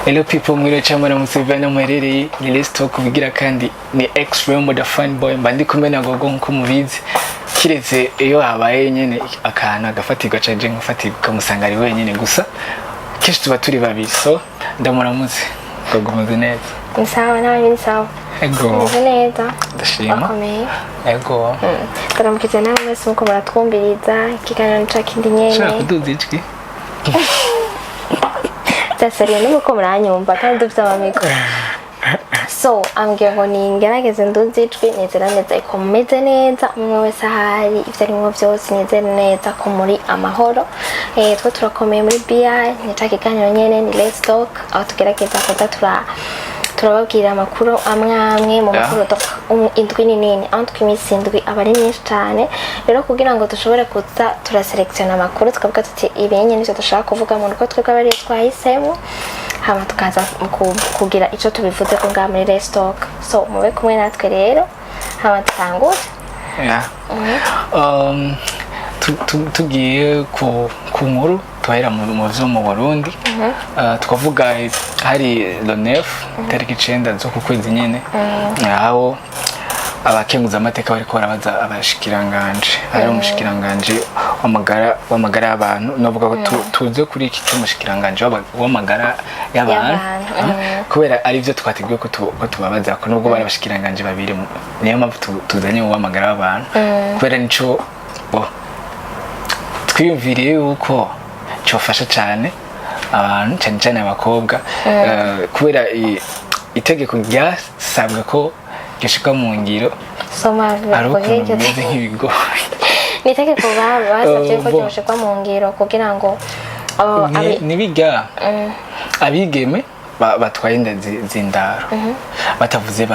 Hello people, mwire cyangwa na museveni mwerereye ni Let's Talk kubigira kandi ni extreme the fun boy mbandi kumena gogo nko mubizi kiretse iyo habaye nyene akana gafatirwa canje ngafatirwa kamusanga ari wenyene gusa kishi tuba turi babiri so ndamuramutse gogo muzi neza Sawa nawe sawa ego muzi neza ndashima akomeye ego turamukize nawe mwese muko baratwumviriza ikiganiro cyakindi nyene shaka kuduza ijwi Tasariye nuko muranyumva kandi dufite amamiko so ambwiye ngo ningerageze nduzijwi nizera neza ko mumeze neza umwe wese ahari ivyo arimo byose nizera neza ko muri amahoro twe turakomeye muri BI nica kiganiro nyene ni Let's Talk aho tugerageza kuza turababwira amakuru amwe mu makuru indwi nini antwi imisi indwi aba ari myinshi cyane rero kugira ngo dushobore kuza turaselektiona amakuru tukavuga tuti ibenye n'icyo dushaka kuvuga mu ruko twebwe abari twahisemo hama tukaza kugira ico tubivuze ko ngaha muri Let's Talk so mube kumwe natwe rero hama tutangure tugiye ku nkuru tuhera mu vyo mu Burundi tukavuga hari le 9 tariki 9 zo ku kwezi nyene aho abakenguza amateka bariko barabaza abashikiranganje hari umushikiranganje w'amagara y'abantu novuga ko tuze kuri iki cy'umushikiranganje w'amagara y'abantu kubera ari byo twateguye ko tubabaza ko nubwo bari abashikiranganje babiri niyo mpamvu tuzanye w'amagara y'abantu kubera nico twiyumviriye yuko cyofasha cyane abantu cyane cyane abakobwa kubera itegeko ryasabwe ko gishika mu ngiro soma nk'ibigo ni itegeko basabye ko gishika mu ngiro kugira ngo nibiga abigeme batwaye inda z'indaro batavuze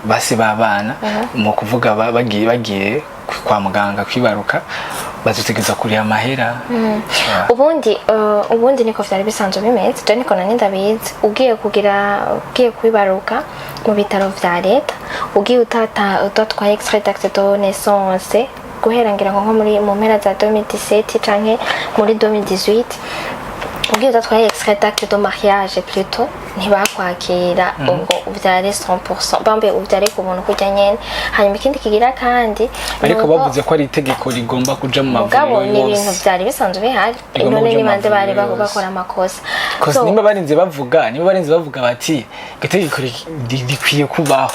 basi babana mu kuvuga bagiye kwa muganga kwibaruka bazutegeza kuri amahera ubundi niko vyari bisanzwe bimeze je niko nani ndabizi ugiye kwibaruka mu bitaro vya leta ugiye utatwaye extrait d'acte de naissance guhera ngira ngo muri mu mpera za 2017 canke muri 2018 ugiye utatwaye extrait d'acte de mariage plutôt ntibakwakira ubwo ubyare 100% bambe ubyare ku muntu kujya nyene hanyuma ikindi kigira kandi ariko bavuze ko ari itegeko rigomba kuja mu mavuriro yose ni ibintu byari bisanzwe bihari none nibanze bari bakora amakosa so nimba barinze bavuga bati itegeko rikwiye kubaho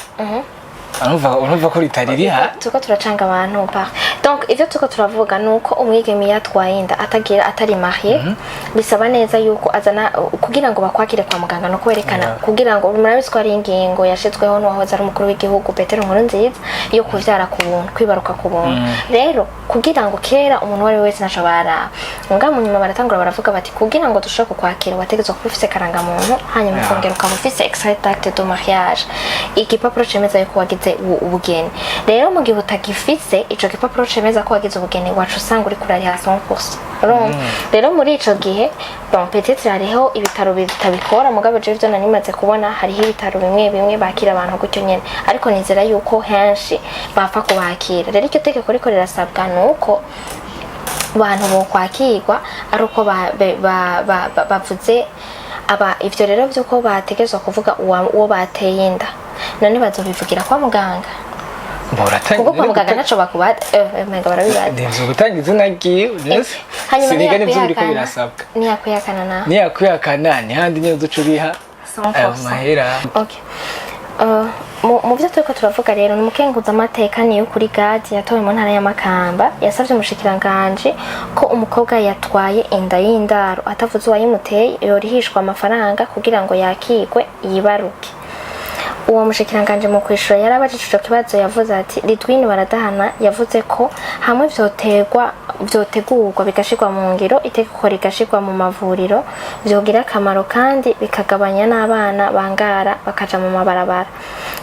urumva ko ritaririha tuko turacanga abantu pa donc ivyo tuko turavuga nuko umwigeme yatwaye inda atari marié bisaba neza yuko azana kugira ngo bakwakire kwa muganga no kwerekana kugira ngo murabizi ko ari ingingo yashizweho n'uwahoze ari umukuru w'igihugu Petero Nkurunziza yo kuvyara ku buntu kwibaruka ku buntu rero kugira ngo kera umuntu wari wese naco bara nga mu nyuma baratangura baravuga bati kugira ngo dushobore kukwakira wategezwe kuba ufise karanga muntu hanyuma ukongera ukaba ufise extrait d'acte de mariage igipapuro cemeza yuko wagize ubugeni rero mu gihe utagifise ico gipapuro cemeza ko wagize ubugeni wacu usanga uri kurari hasi 100% rero muri ico gihe peut-être hariho ibitaro bitabikora mugabo je byo nanimaze kubona hariho ibitaro bimwe bakira abantu gutyo nyene ariko nizera yuko henshi bapfa kubakira rero icyo tegeko riko rirasabwa nuko abantu bo kwakirwa ari uko bavuze ivyo rero byuko bategezwa kuvuga uwo bateye inda none bazobivugira kwa muganga kuko kwa muganga naco bakubata mega barabibaza ndivyo gutangiza nagiye hanyuma sinigane byo biriko birasabwa niyakuyakana ni handi nyo ducuriha amahera okay mu byo turiko turavuga rero n'umukenguza amateka niyo kuri gadi yatowe mu ntara ya Makamba yasavye umushikiranganje ko umukobwa yatwaye inda y'indaro atavuze uwayimuteye yorihishwa amafaranga kugira ngo yakigwe yibaruke uwo mushikiranganje mu kwishura yarabajije ico kibazo yavuze ati Lidwine baradahana yavuze ko hamwe vyotegurwa bigashirwa mu ngiro itegeko rigashirwa mu mavuriro vyogira akamaro kandi bikagabanya n'abana bangara bakaja mu mabarabara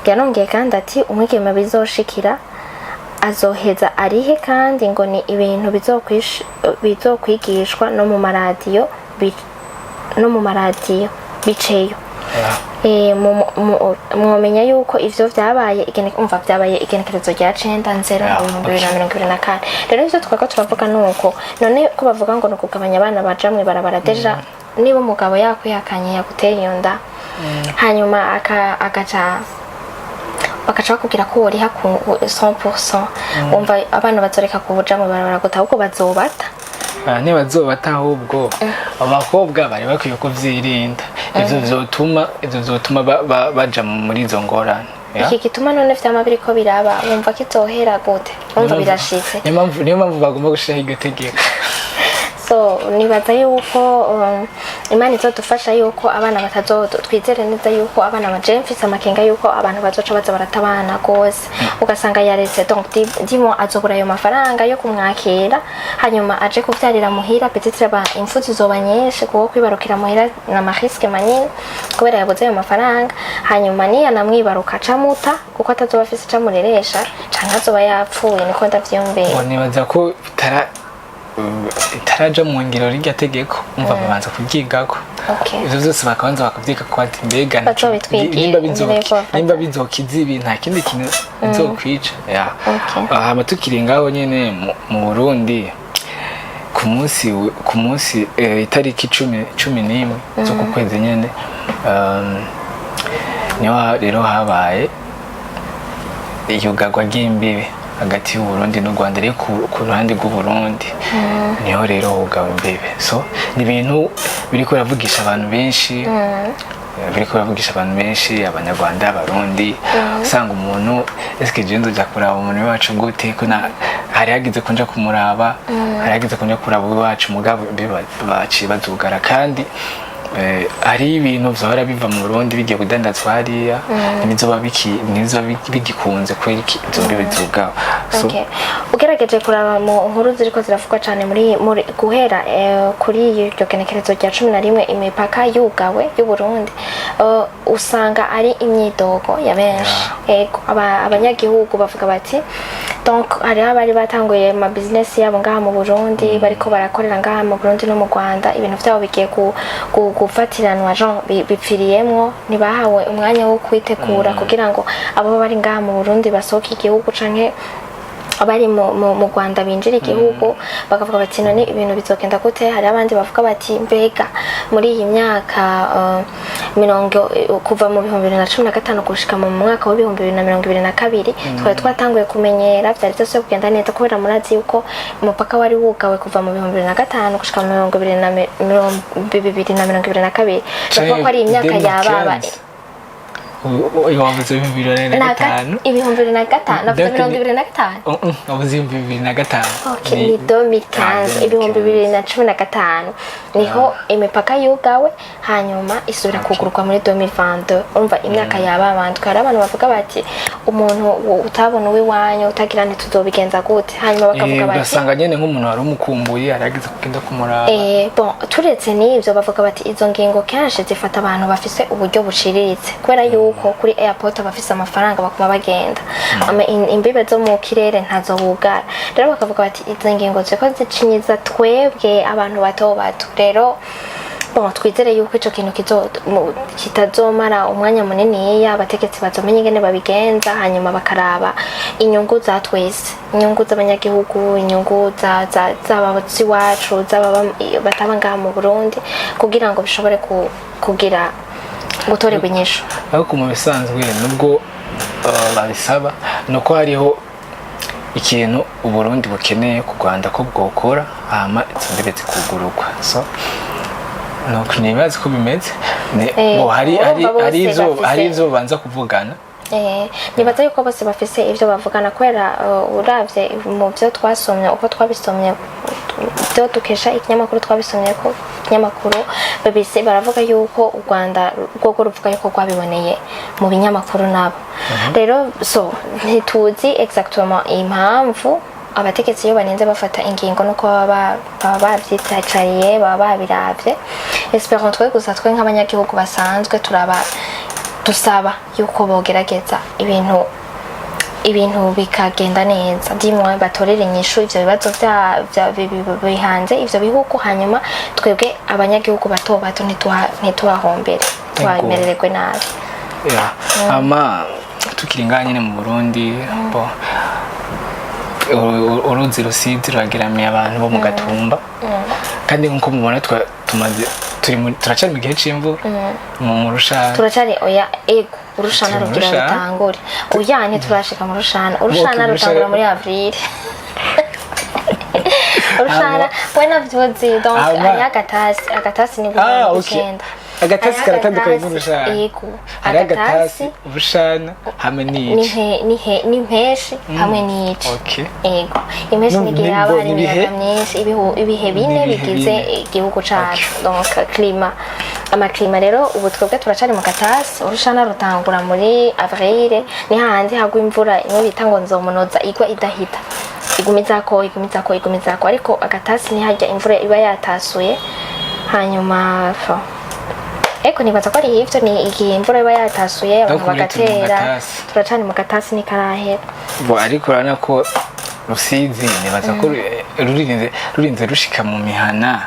yanongeye kandi ati umwigeme bizoshikira azoheza arihe kandi ngo ni ibintu bizokwigishwa no mu maradiyo biceyo mwomenya yuko ivyo vyabaye igenekerezo rya 9/0/2024 rero ivyo twako turavuga nuko none ko bavuga ngo no kugabanya abana baja mwe barabara deja niba umugabo yakwihakanye yaguteye iyo nda hanyuma agaca bakaca bakubwira ko wariha ku 100%, wumva abana bazoreka kubuja mu barabara gutaha ahubwo bazobata. Ntibazobata ahubwo abakobwa bari bakwiye kuvyirinda. Ivyo bizotuma baja muri izo ngorane. Iki gituma none vyama biriko biraba, wumva kizohera gute? Wumva birashitse. Niyo mpamvu bagomba gushiraho iryo tegeko. So nibaza yuko Imana izodufasha yuko abana twizere neza yuko abana baje mfise amakenga yuko abantu bazoca baza baratabana gose, ugasanga yaretse donc dimo azobura ayo mafaranga yo kumwakira, hanyuma aje kuvyarira muhira petite ba imfuzi zoba nyinshi kuko kwibarukira muhira na marisque manini kubera yabuze ayo mafaranga, hanyuma niya namwibaruka camuta kuko atazoba afise camureresha canke azoba yapfuye, niko ndavyumvira. Nibaza ko itaraja mu ngiro rirya tegeko umva babanza kubyigako. Ivyo vyose bakabanza bakavyiga ko ati mbega nimba bizokiza ibi nta kindi kintu bizokwica. Hama tukiri ngaho nyene mu Burundi ku munsi itariki 11 zo ku kwezi nyene niho rero habaye iyugagwa ry'imbibe hagati y'u Burundi n'u Rwanda, rero ku ruhande rw'u Burundi niho rero hugawe imbibe. So ni ibintu biriko biravugisha abantu benshi, abanyarwanda, abarundi, usanga umuntu eske jendo ja kuraba umuntu wacu gute ko hari hagize kunja kumuraba, hari hagize kunja kuraba wacu mugabo baci bazugara, kandi hari ibintu vyahora biva mu Burundi bigiye kudandazwa hariya nizoba bigikunze ko izombi bizugaho. Ugerageje kuraba mu nkuru ziriko ziravugwa cyane muri guhera kuri iryo genekerezo rya 11 imipaka yugawe y'u Burundi, usanga ari imyidogo ya benshi. Abanyagihugu bavuga bati donc hari abari batanguye ma business yabo ngaha mu Burundi bariko barakorera ngaha mu Burundi no mu Rwanda, ibintu vyabo bigiye gufatiranwa Jean bipfiriyemwo, ntibahawe umwanya wo kwitegura kugira ngo abo bari ngaha mu Burundi basohoke igihugu canke abari mu Rwanda binjira igihugu, bakavuga bati none ibintu bizogenda gute. Hari abandi bavuga bati mbega muri iyi myaka kuva mu 2015 gushika mu mwaka wa 2022 twari twatanguye kumenyera vyari byose kugenda neza kubera murazi yuko umupaka wari wugawe kuva mu 2005 gushika mu 2022, kuko ari imyaka yababa wavuze 2005 wavuze 2005 ni 2015 2015 niho imipaka yugawe, hanyuma isubira kugurwa muri 2022. urumva imyaka y'abantu, kandi abantu bavuga bati umuntu utabona uwiwanyu utagira ntituzobigenza gute, hanyuma bakavuga bati ugasanga nyene nk'umuntu wari umukumbuye aragize kugenda kumuraba. Bon turetse n'ivyo bavuga bati izo ngingo kenshi zifata abantu bafise uburyo buciriritse, kubera yuko kuri airport bafise amafaranga bakuma bagenda, imbibe zo mu kirere ntazo bugara. Rero bakavuga bati izo ngingo ziko zicinyiza twebwe abantu bato. Rero bon twizere yuko ico kintu kitazomara umwanya munini, abategetsi bazomenya ingene babigenza, hanyuma bakaraba inyungu za twese, inyungu z'abanyagihugu, inyungu z'abazi wacu, bataba ngaha mu Burundi, kugira ngo bishobore kugira gutorerwa inyishu. Ariko mu bisanzwe nubwo babisaba nuko hariho ikintu u Burundi bukeneye ku Rwanda ko bwokora, hama imbibe zikugururwa. So nuko nibaza ko bimeze hari izo banza kuvugana. Nibaza yuko bose bafise ivyo bavugana, kubera uravye mu byo twasomye uko twabisomye byo dukesha ikinyamakuru twabisomye ko ikinyamakuru BBC baravuga yuko u Rwanda rwo ruvuga yuko rwabiboneye mu binyamakuru nabo. Rero so ntituzi exactement impamvu abategetsi iyo banenze bafata ingingo nuko baba bavyitacariye, baba babiravye. Esperons twe gusa twe nk'abanyagihugu basanzwe dusaba yuko bogerageza ibintu bikagenda neza, dimwe batorere inyishu ivyo bibazo bihanze ivyo bihugu, hanyuma twebwe abanyagihugu bato ntituhahombere, twamerererwe nabi. Ama tukiri ngaha nyene mu Burundi, uruzi rusizi rurageramiye abantu bo mu Gatumba, kandi nkuko mubona turacari mu gihe c'imvura mu rushana turacari oya ego urushana rugira rutangure oya turashika mu rushana urushana rutangura muri avril urushana wena vyuzi donc agatasi ni gukenda agatasi karatandukanye n'urushana yego agatasi urushana hamwe n'ici n'impeshi hamwe n'ici yego impeshi ni gihe haba hari imiyaga myinshi ibihe bine bigize igihugu cacu donc amaklima rero ubu twebwe turacari mu gatasi urushana rutangura muri avril ni handi hagwa imvura imwe bita ngo nzomunoza igwa idahita igumizako ariko agatasi ni hajya imvura iba yatasuye hanyuma eko nibaza ko ari hivyo ni igihe imvura iba yatasuye abantu bagatera turacani mu gatasi ni karahera ariko urabona ko Rusizi nibaza ko rurinze rushika mu mihana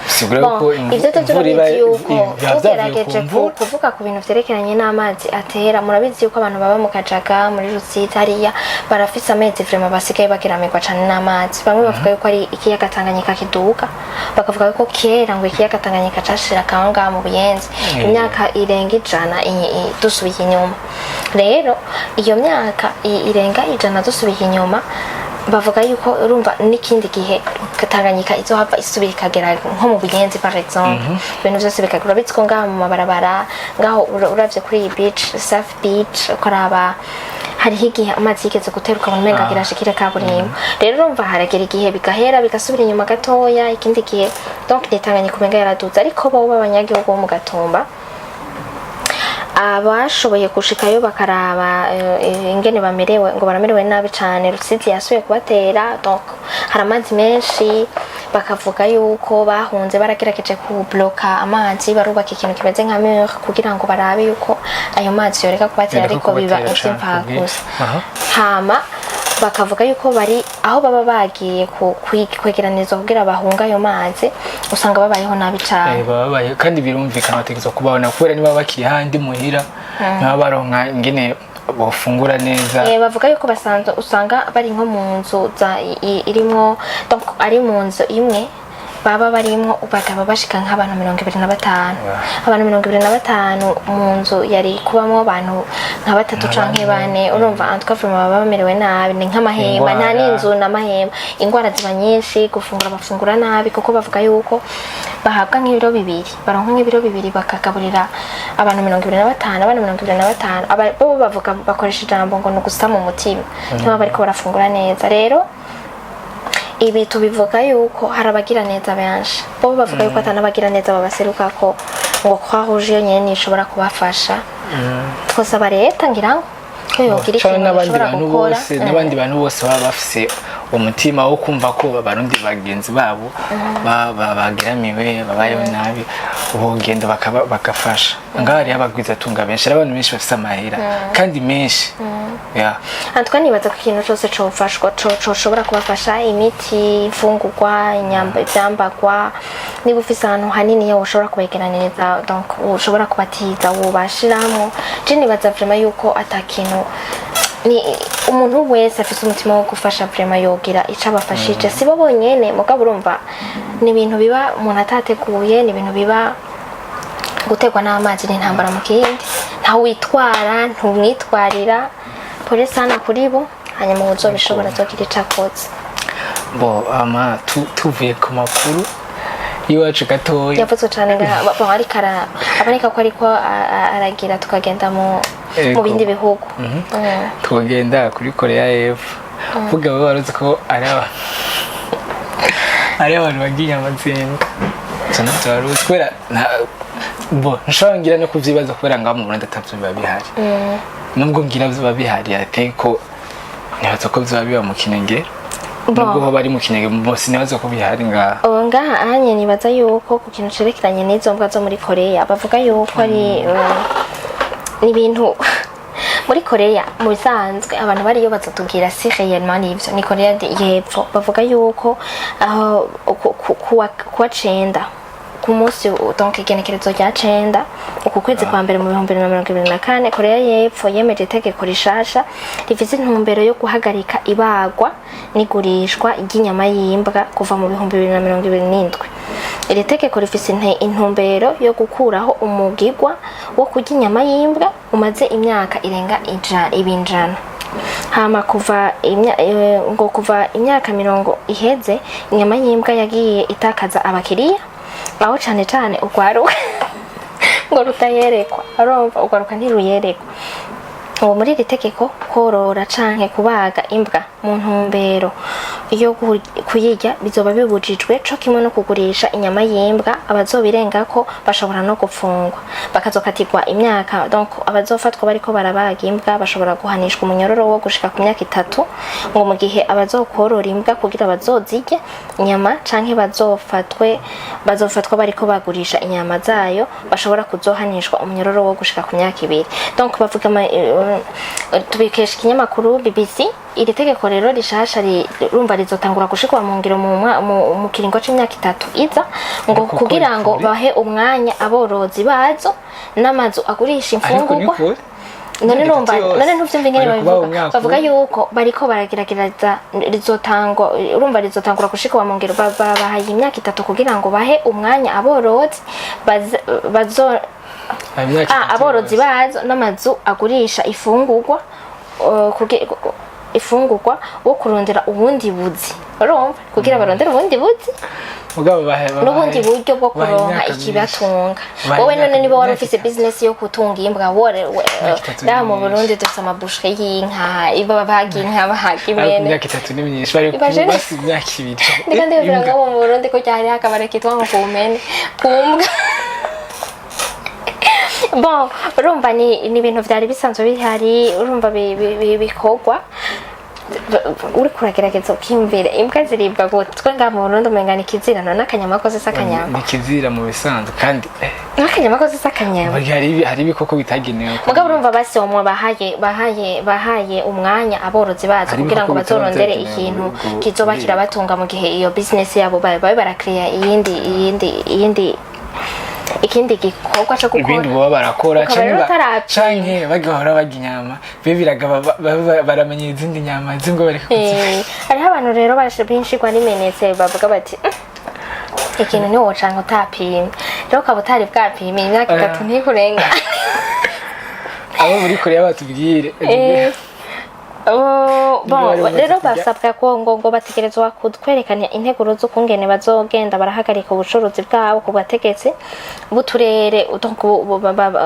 sigura ko ivyo turabizi yuko tugerageje kuvuga ku bintu vyerekeranye n'amazi atera murabizi yuko abantu baba mu Kajaga muri Rusizi hariya barafise amezi vraiment basigaye bageramirwa cane n'amazi bamwe bavuga yuko ari ikiyaga Tanganyika kiduka bakavuga yuko kera ngo ikiyaga Tanganyika cashira kanga mu Buyenzi imyaka irenga 100 dusubiye inyuma rero iyo myaka irenga 100 dusubiye inyuma bavuga yuko urumva n'ikindi gihe Tanganyika izohava isubira ikagera nko mu Buyenzi par exemple ibintu byose bikagura bitsko ngaho mu mabarabara ngaho uravye kuri iyi beach South Beach ukaraba hari igihe amazi yigeze guteruka mu menga girashikire kaburimbo rero urumva haragera igihe bigahera bigasubira inyuma gatoya ikindi gihe donc Tanganyika kumenga yaraduza ariko bo b'abanyagihugu bo mu Gatumba abashoboye gushikayo bakaraba ingene bamerewe ngo baramerewe nabi cyane Rusizi yasuye kubatera donc hari amazi menshi bakavuga yuko bahunze baragerageje ku bloka amazi barubaka ikintu kimeze nka mur kugira ngo barabe yuko ayo mazi yoreka kubatera ariko biba ivy'imfagusa hama bakavuga yuko bari aho baba bagiye kwegeranizwa kugira bahunga ayo mazi usanga babayeho nabi cyane babaye kandi birumvikana bategezwa kubabona kubera niba bakiri handi muhira niba baronka ingene bofungura neza bavuga yuko basanzwe usanga bari nko mu nzu irimo donc ari mu nzu imwe baba barimo bakaba bashika nk'abantu 25 abantu 25 mu nzu yari kubamo abantu nka 3 canke 4 urumva antwafuma baba bamerewe nabi ni nk'amahema nta n'inzu n'amahema ingwara ziba nyinshi bafungura nabi kuko bavuga yuko bahabwa nk'ibiro bibiri baronka nk'ibiro bibiri bakagaburira abantu 25 bo bavuga bakoresha ijambo ngo nugusa mu mutima niba bariko barafungura neza rero ibi tubivuga yuko harabagira neza benshi bo bavuga yuko atanabagira neza babaseruka ko ngo kwa rouge nyene nishobora kubafasha twosaba leta ngira ko yogira ikintu bashobora gukora n'abandi bantu bose baba bafise umutima wo kumva ko abarundi bagenzi babo bageramiwe babayeho nabi ubugendo bakafasha ngari abagwiza tunga benshi abantu benshi bafise amahera kandi menshi antwa nibaza ko ikintu cyose cofashwa coshobora kubafasha imiti ifungurwa ibyambagwa niba ufise ahantu hanini yo ushobora kubegeraniriza donc ushobora kubatiza ubashiramo je nibaza vraiment yuko atakintu ni umuntu wese afise umutima wo gufasha vraiment yogira ica bafashije sibo bonyene mugabo urumva ni ibintu biba umuntu atateguye ni ibintu biba gutegwa n'amazi n'intambara mu kindi nta witwara ntumwitwarira pole sana kuri bo hanyuma uzobishobora zogira icakoze bo ama tuvuye ku makuru iwacu gatoya yavuze cyane ngo ari kara abanika ko ariko aragira tukagenda mu bindi bihugu tugenda kuri Korea y'Epfo vuga baba baruzi ko ari abantu bagiye amatsinda cyane twaruzi kwera bo nshobora ngira no kuvyibaza kubera ngaho mu Burundi atavyo biba bihari nubwo ngira biba bihari ariko nibaza ko biba biba mu Kinenge nubwo ho bari mu Kinenge bose nibaza ko bihari ngaha anye nibaza yuko ku kintu cerekeranye n'izo mbwa zo muri Korea bavuga yuko ari n'ibintu muri Korea mu bisanzwe abantu bari yo bazatubwira si réellement nivyo ni Korea y'Epfo bavuga yuko aho kuwa cenda ku munsi donc igenekerezo rya 9 uku kwezi kwa mbere mu 2024 Korea y'Epfo yemeje itegeko rishasha rifise intumbero yo guhagarika ibagwa n'igurishwa ry'inyama y'imbwa kuva mu 2027 iri tegeko rifise intumbero yo gukuraho umugigwa wo kurya inyama y'imbwa umaze imyaka irenga ibinjana. Hama kuva imyaka 20 iheze inyama y'imbwa yagiye itakaza abakiriya, aho cane cane ugwaruka ngo rutayerekwa, arumva ugwaruka ntiruyerekwa. Ubu muri iri tegeko korora canke kubaga imbwa mu ntumbero iyo kuyirya bizoba bibujijwe, co kimwe no kugurisha inyama y'imbwa. Abazobirengako bashobora no gupfungwa bakazokatirwa imyaka. Donc abazofatwa bariko barabaga imbwa bashobora guhanishwa umunyororo wo gushika ku myaka 3, ngo mu gihe abazokorora imbwa kugira bazozirye inyama canke bazofatwa bariko bagurisha inyama zayo bashobora kuzohanishwa umunyororo wo gushika ku myaka 2. Donc bavuga tubikesha ikinyamakuru BBC. Iri tegeko rero rishasha rumva rizotangura gushikwa mu ngiro mu kiringo c'imyaka 3 iza, ngo kugira ngo bahe umwanya aborozi bazo n'amazu agurisha imfungurwa. None ntuvyumva ingene bavuga yuko bariko baragerageza rizotangura gushikwa mu ngiro, babahaye imyaka 3 kugira ngo bahe umwanya aborozi aborozi bazo n'amazu agurisha ifungurwa wo kurondera ubundi buzi, urumva, kugira barondera ubundi buzi n'ubundi buryo bwo kuronka ikibatunga. Wowe none niba wari ufise business yo kutunga imbwa, da mu Burundi dufite amabushe y'inka, bahaga inka, bahaga imene. Imyaka 3 ni myinshi, bari kubasa imyaka 2. Ndiko ndebera ngo mu Burundi ko cyari akabare kitwa ngo kumene kumbwa. Bon, urumva ni ibintu vyari bisanzwe bihari, urumva bikorwa. Uri kuragerageza ukimvira imbwa ziribwa gutwe nga mu Burundi umenga nikizirana n'akanyamakoze s'akanyama. Nikizira mu bisanzwe kandi n'akanyamakoze s'akanyama. Hari ibikoko bitagenewe. Mugabo urumva basi omwe bahaye umwanya aborozi bazo kugira ngo bazorondere ikintu kizoba kirabatunga mu gihe iyo business yabo barakreya ikindi gikorwa cyo gukora ibindi baba barakora canke bagahora barya inyama bibiraga baramenya izindi nyama z'ingo bari hariho abantu rero bashibinshirwa n'imenetse bavuga bati ikintu ni wocanka utapimye rero ukaba utari bwapimye imyaka 3 ntikurenga. Abo muri Korea batubwire rero basabwa ko ngo bategerezwa kwerekana integuro z'ukungene bazogenda barahagarika ubucuruzi bwabo ku bategetsi b'uturere,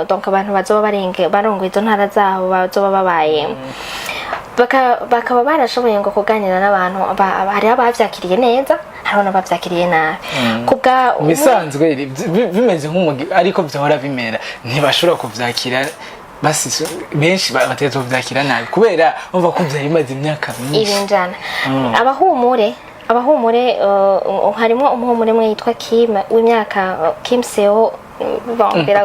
donc abantu bazoba barongo izo ntara zabo bazoba babaye. Bakaba barashoboye ngo kuganira n'abantu, hari abavyakiriye neza, hari n'abavyakiriye nabi. Kubwa bisanzwe bimeze nk'umugi ariko vyahora bimera, ntibashobora kuvyakira basi benshi batezo vyakira nabi kubera umva ko vyayimaze imyaka myinshi ibinjana. Abahumure harimo umuhumure mwe yitwa Kim w'imyaka Kim Seo bombera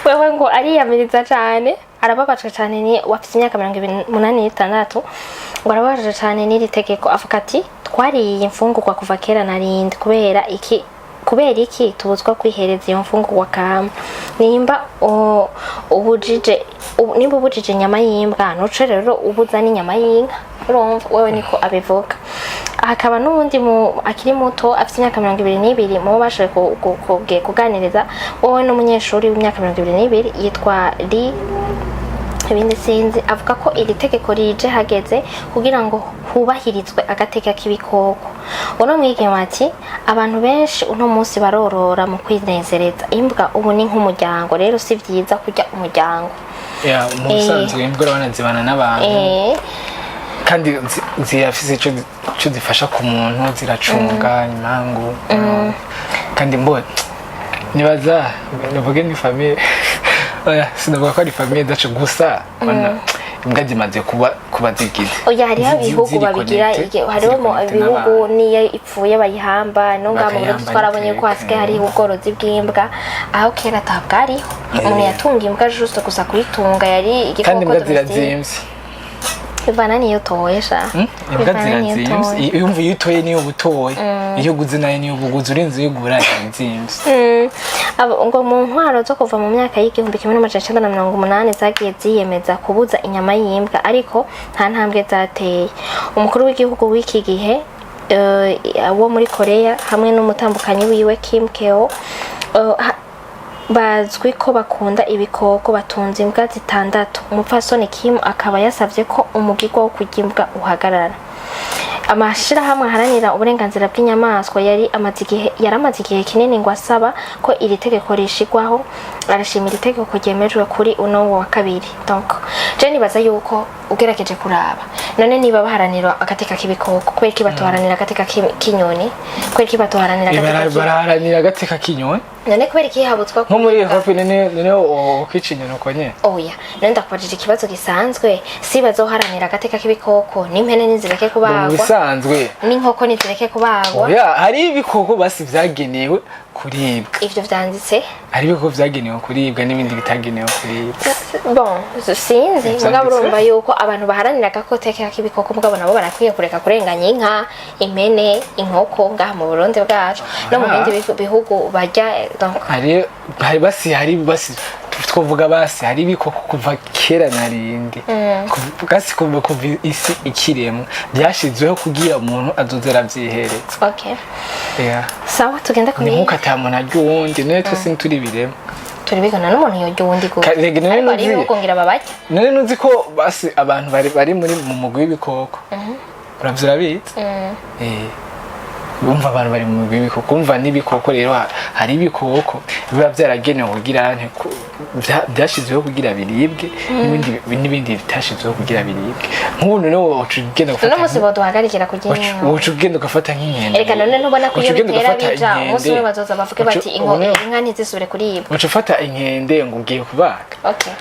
wewe ngo ariyamiriza cyane, arababajwe cyane, ni wafite imyaka 86 ngo arababajwe cyane n'iri tegeko, avuga ati twariye imfungurwa kuva kera narindi kubera iki tubuzwa kwihereza iyo mfungurwa kama. Nimba ubujije inyama y'imbwa nuce rero ubuza n'inyama y'inka, urumva wewe niko abivuga. Hakaba n'ubundi akiri muto afite imyaka 22 mu bashoboye kuganiriza, wowe n'umunyeshuri w'imyaka 22 yitwa ibindi sinzi, avuga ko iri tegeko rije hageze kugira ngo hubahirizwe agateka k'ibikoko. Uno mwigeme ati abantu benshi uno munsi barorora mu kwinezereza, imbwa ubu ni nk'umuryango, rero si vyiza kurya umuryango. Mu bisanzwe imbwa banazibana n'abantu kandi ziyafise ico zifasha ku muntu, ziracunga imangu kandi mbona nibaza navuge ni famille sinavuga ko ari famille dacu gusa imbwa zimaze kuba zigize. Oya hariho ibihugu babigira, hariho ibihugu niyo ipfuye bayihamba, no ngaho mu Burundi twarabonye ko hasigaye hariho ubworozi bw'imbwa, aho kera atabwariho umuntu yatunga imbwa juste gusa kuyitunga yari igikoko. Kandi imbwa zirazimvye bivana niyo utoye sha, imbwa zirazimvye, iyo umva iyo utoye niyo butoye, iyo uguze nayo niyo buguze, urinze uyigura zirazimvye. Ngo mu ntwaro zo kuva mu myaka y'igihumbi 1980 zagiye ziyemeza kubuza inyama y'imbwa, ariko nta ntambwe zateye. Umukuru w'igihugu w'iki gihe wo muri Korea hamwe n'umutambukanyi wiwe Kim Keo bazwi ko bakunda ibikoko batunze imbwa 6. Umupfasoni Kim akaba yasavye ko umugirwa wo kurya imbwa uhagarara. Amashirahamwe aharanira uburenganzira bw'inyamaswa yaramaze igihe kinini ngo asaba ko iri tegeko rishigwaho, arashimira itegeko ryemejwe kuri uno wa kabiri. Donc je nibaza yuko ugerageje kuraba none niba baharanira agateka k'ibikoko kweri kibatoharanira agateka k'inyoni, kweri kibatoharanira agateka k'inyoni, none kweri kihabutswa nko muri Europe none ukwica inyoni uko nyene. Oya none ndakubajije ikibazo gisanzwe, si bazoharanira agateka k'ibikoko n'impene nizireke kubagwa bisanzwe n'inkoko nizireke kubagwa. Oya hari ibikoko basi vyagenewe kuribwa, ivyo vyanditse hari ibikoko vyagenewe kuribwa n'ibindi bitagenewe kuribwa. Bon sinzi mugabo urumva yuko abantu baharanira agateka k'ibikoko mugabo nabo barakwiye kureka kurenganya inka, impene, inkoko ngaha mu Burundi bwacu no mu bindi bihugu barya. Donc hari basi twovuga basi hari ibikoko kuva kera narindi basi kuva isi ikiremwa byashizweho kugira umuntu azozera vyihereza. Okay, sawa tugenda ku nkuko atamuntu arya uwundi none twese turi biremwa turibigana n'umuntu yorya uwundi go none nuzi ko basi abantu bari muri mu mugwi w'ibikoko urabizi. Bumva abantu bari mu bibiko umva n'ibikoko rero hari ibikoko biba byaragenewe kugira byashizweho kugira biribwe n'ibindi bitashizweho kugira biribwe. Nk'ubu none wocugenda gufata no musibo duhagarikira kugira wocugenda gufata nk'inkende. Reka none ntubona ko iyo bitera bija umunsi we bazoza bavuge bati inka ntizisubire kuribwa. Wocufata inkende ngo ugiye kubaga. Okay,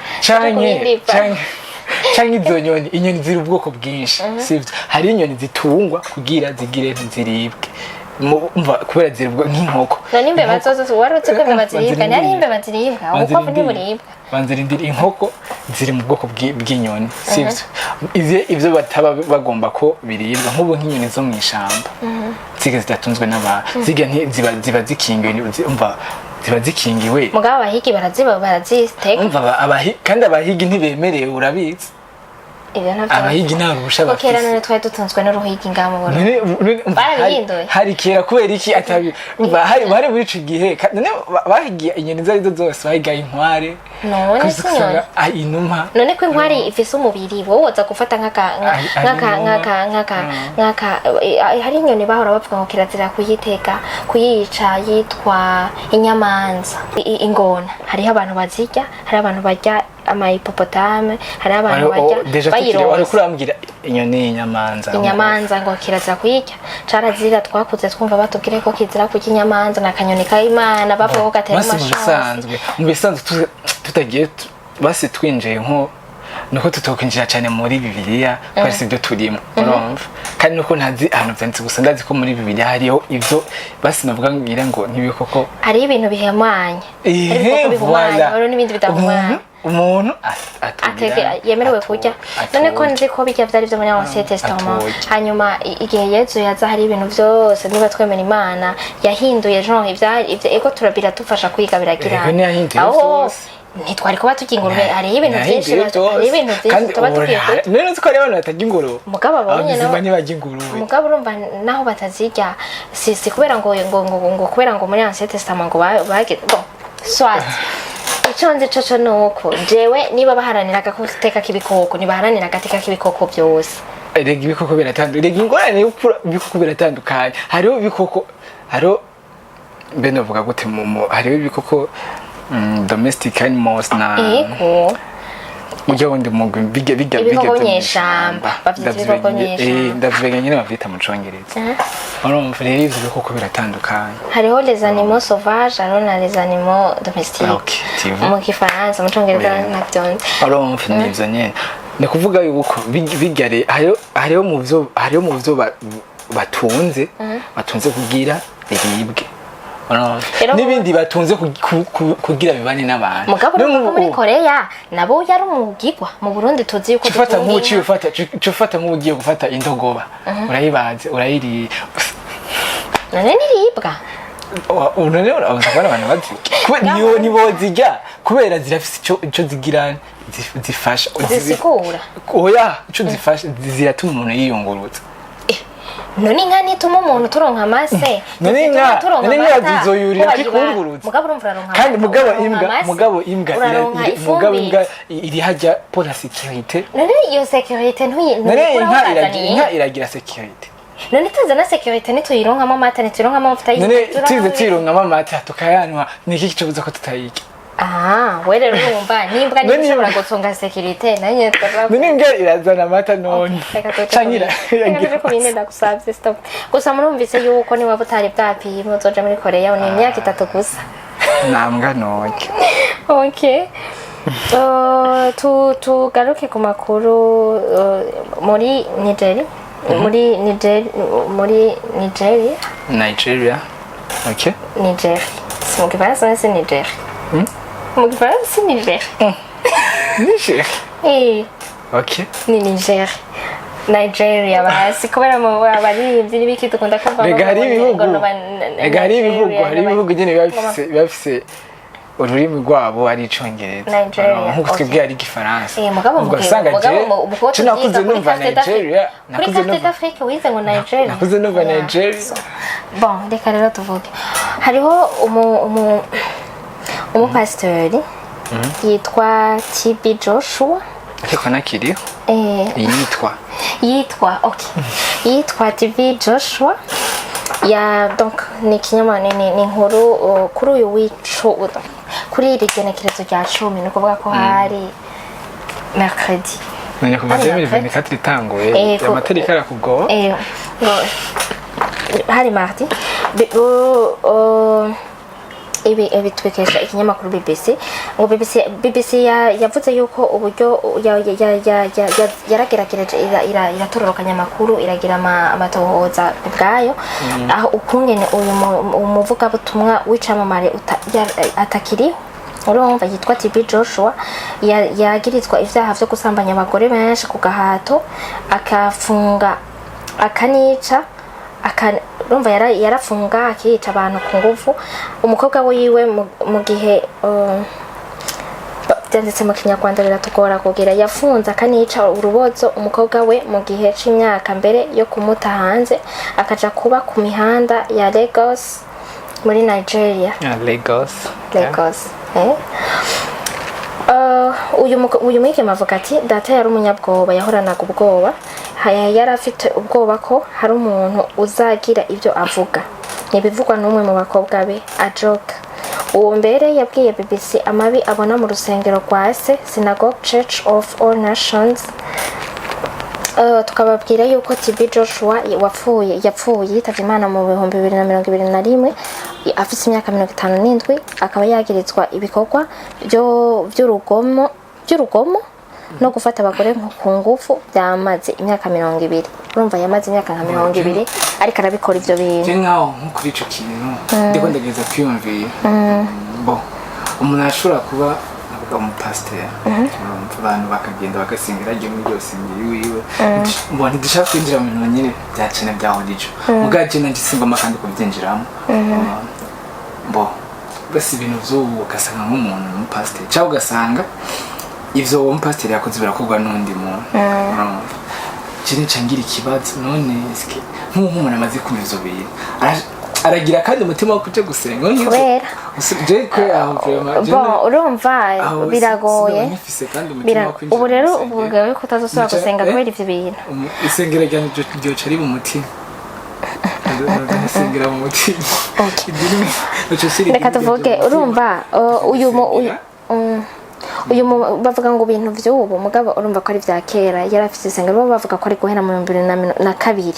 canke izo nyoni, inyoni ziri ubwoko bwinshi sivyo, hari inyoni zitungwa kugira zigire ntiziribwe umva kubera ziribwa nk'inkoko. None imbeba zozo warutse ko imbeba ziribwa nari imbeba ziribwa ubukoko ntiburibwa. Banzirindira inkoko ziri mu bwoko bw'inyoni sivyo, ivyo bataba bagomba ko biribwa nk'ubu nk'inyoni zo mu ishamba zige zidatunzwe n'abantu ziba zikingiwe umva ziba zikingiwe mugabo abahigi baraziteka umva kandi abahigi ntibemerewe urabizi. Abahigi ntarusha bafite. Kera none twari dutunzwe n'uruhigi ngaha mu Burundi barabihinduye. Hari kera kubera iki atabi bari muri ico gihe none bahigiye inyoni zari zose bahigaye inkware none sinyoni inuma. None ko inkware ifise umubiri wowe waza gufata nkaka hari inyoni bahora bavuga ngo kirazira kuyiteka kuyica yitwa inyamanza ingona. Hariho abantu bazirya, hari abantu barya amahipopotame, hari abantu barya bayiroza. Wari kurambwira inyoni inyamanza ngo kirazira kuyirya, carazira twakuze twumva batubwire ko kizira kurya inyamanza na kanyoni k'Imana bavuga ko gatera amashansi. Mu bisanzwe tutagiye basi twinjiye nko nuko tutokwinjira cyane muri Bibiliya kwari sibyo turimo urumva, kandi nuko ntazi ahantu vyanditse gusa ndazi ko muri Bibiliya hariho ivyo basi navuga ngira ngo ntibikoko hari ibintu bihemanye ariko bihumanye rero n'ibindi bidahumanye umuntu yemerewe kurya. None ko nzi ko bijya vyari vyo muri Ancien Testament, hanyuma igihe Yesu yaza hari ibintu vyose niba twemera Imana yahinduye genre ivyo ego turabira dufasha kwiga biragira aho ntitwari kuba turya ingurube. Hariho ibintu vyinshi tuba tugiye kurya. None uzi ko hariho abantu batarya ingurube mugabo abonye ntibajya ingurube mugabo urumva naho batazirya si kubera ngo kubera ngo muri Ancien Testament ngo bagire bon soit icyo nzi cyo nuko jewe niba baharaniraga guteka k'ibikoko nibaharanira agateka k'ibikoko byose. Rega ibikoko biratandukanye, rega ingorane y'ibikoko biratandukanye. Hariho ibikoko hariho bene uvuga gute hariho ibikoko domestic animals na ujya wundi mugwi biga nyeshamba ndavuga nyine bavita mu Congereza. Urumva rero ivyo bikoko biratandukanye. Hariho les animaux sauvages, hariho na les animaux domestiques mu Gifaransa mu Congereza navyonze. Urumva nivyo nyene ni kuvuga yuko bigare hariho mu vyo batunze kugira biribwe n'ibindi batunze kugira bibane n'abantu. Mugabo muri Korea nabo yari umugigwa. Mu Burundi tuzi yuko dufata nk'uciye nk'ugiye gufata indogoba urayibaze urayiriye none niribwa none urabanza kubona abantu bazirya nibo zirya kubera zirafise ico zigira zifasha zisigura oya ico zifasha ziratuma umuntu yiyungurutsa. none inka nituma umuntu turonka amase none inka zizoyurira kikungurutse kandi mugabo imbwa iri hajya pour la sécurité none iyo sécurité none inka iragira sécurité none tuzana sécurité nituyironkamo amata nituyironkamo amavuta tuze tuyironkamo amata tukayanwa niki kicobuza ko tutayiki we rero urumva nimbwa nishobora gutunga sécurité nanye none imbwa irazana amata none cangira ko bine ndagusavye stop gusa murumvise yuko ni waba utari bwapi muzoja muri Korea ni imyaka 3 gusa nambwa noke okay tugaruke ku makuru muri Nigeria muri Nigeria okay Nigeria mu Gifaransa c'est Nigeria mu Gifaransa c'est Nigeria okay ni Nigeria basi kubera mu abaririmbyi n'ibiki dukunda kuva hari ibihugu nyene bafise ururimi rwabo ari icongereza nkuko twebwe ari Gifaransa ugasanga je nakuze numva Nigeria nakuze numva Afrique wize ngo Nigeria nakuze numva Nigeria bon reka rero tuvuge hariho Pasteur yitwa TB Joshua ariko nakiriho yitwa TB Joshua donc ni kinyamane ni inkuru kuri uyu wico kuri iri genekerezo rya 10 ni kuvuga ko hari mercredi none kuva 2024 itanguye amatariki arakugoba hari mardi ibi twekesha ikinyamakuru BBC ngo BBC yavuze yuko uburyo yarageragereje iratororokanya amakuru iragira amatohoza ubwayo aho ukungene uyu umuvuga butumwa w'icamamare atakiriho urumva yitwa TB Joshua yagirizwa ivyaha vyo gusambanya abagore benshi ku gahato akafunga akanica urumva yarafunga akica abantu ku nguvu umukobwa wiwe mu gihe byanditse mu Kinyarwanda biratugora kugira yafunze akanica urubozo umukobwa we mu gihe c'imyaka mbere yo kumuta hanze akaja kuba ku mihanda ya Lagos muri Nigeria Lagos uyu mwigeme avuga ati data yari umunyabwoba yahoranaga ubwoba yari afite ubwoba ko hari umuntu uzagira ibyo avuga ntibivugwa n'umwe mu bakobwa be ajoka uwo mbere yabwiye BBC amabi abona mu rusengero rwa se Synagogue Church of All Nations tukababwira yuko TB Joshua yapfuye yitavye Imana mu 2021 afite imyaka 57 akaba yagirizwa ibikorwa by'urugomo no gufata abagore ku ngufu byamaze imyaka 20 urumva yamaze imyaka nka 20 ariko arabikora ivyo bintu nkaho kuri ico kintu ndiko ndageza kwiyumvira bo umuntu ashobora kuba Pasteur abantu bakagenda bagasingira ryo muri byose wiwe mbona dushaka kwinjira mu bintu nyine byacene byahurije mugaje nanje simba makandi kubyinjiramo bo basi ibintu by'ubu ugasanga nk'umuntu Pasteur cyangwa ugasanga ivyo uwo Pasteur yakoze birakorwa n'undi muntu kiri cangira ikibazo none iske nk'umuntu amaze kumeza bintu aragira kandi umutima wo kuja gusenga kubera urumva biragoye ubu rero ubugawe kutazosubira gusenga kubera ivyo bintu isengera ryanje ryoca ari mu mutima isengera mu mutima reka tuvuge urumva uyu bavuga ngo ibintu vy'ubu mugabo urumva ko ari vya kera yarafise isengero bavuga ko ari guhera mu 2022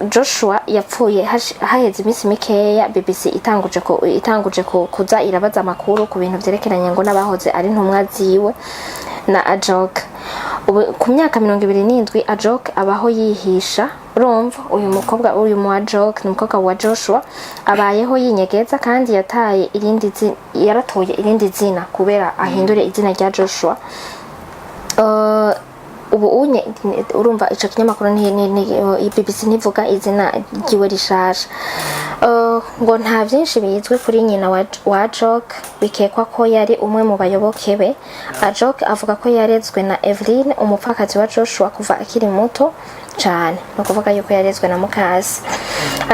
Joshua yapfuye haheze iminsi mikeya BBC itanguje kuza irabaza amakuru ku bintu vyerekeranye ngo nabahoze ari ntumwa ziwe na Ajok ku myaka 27 Ajok abaho yihisha urumva uyu mu Ajok n'umukobwa wa Joshua abayeho yinyegeza kandi yaratoye irindi zina kubera ahindure izina rya Joshua ubu unye urumva ico kinyamakuru ni BBC ntivuga izina ryiwe rishaje. Ngo nta byinshi bizwi kuri nyina wa Jok, bikekwa ko yari umwe mu bayoboke be. Jok avuga ko yarezwe na Evelyn, umupfakazi wa Joshua, kuva akiri muto cyane, no kuvuga yuko yarezwe na mukasi.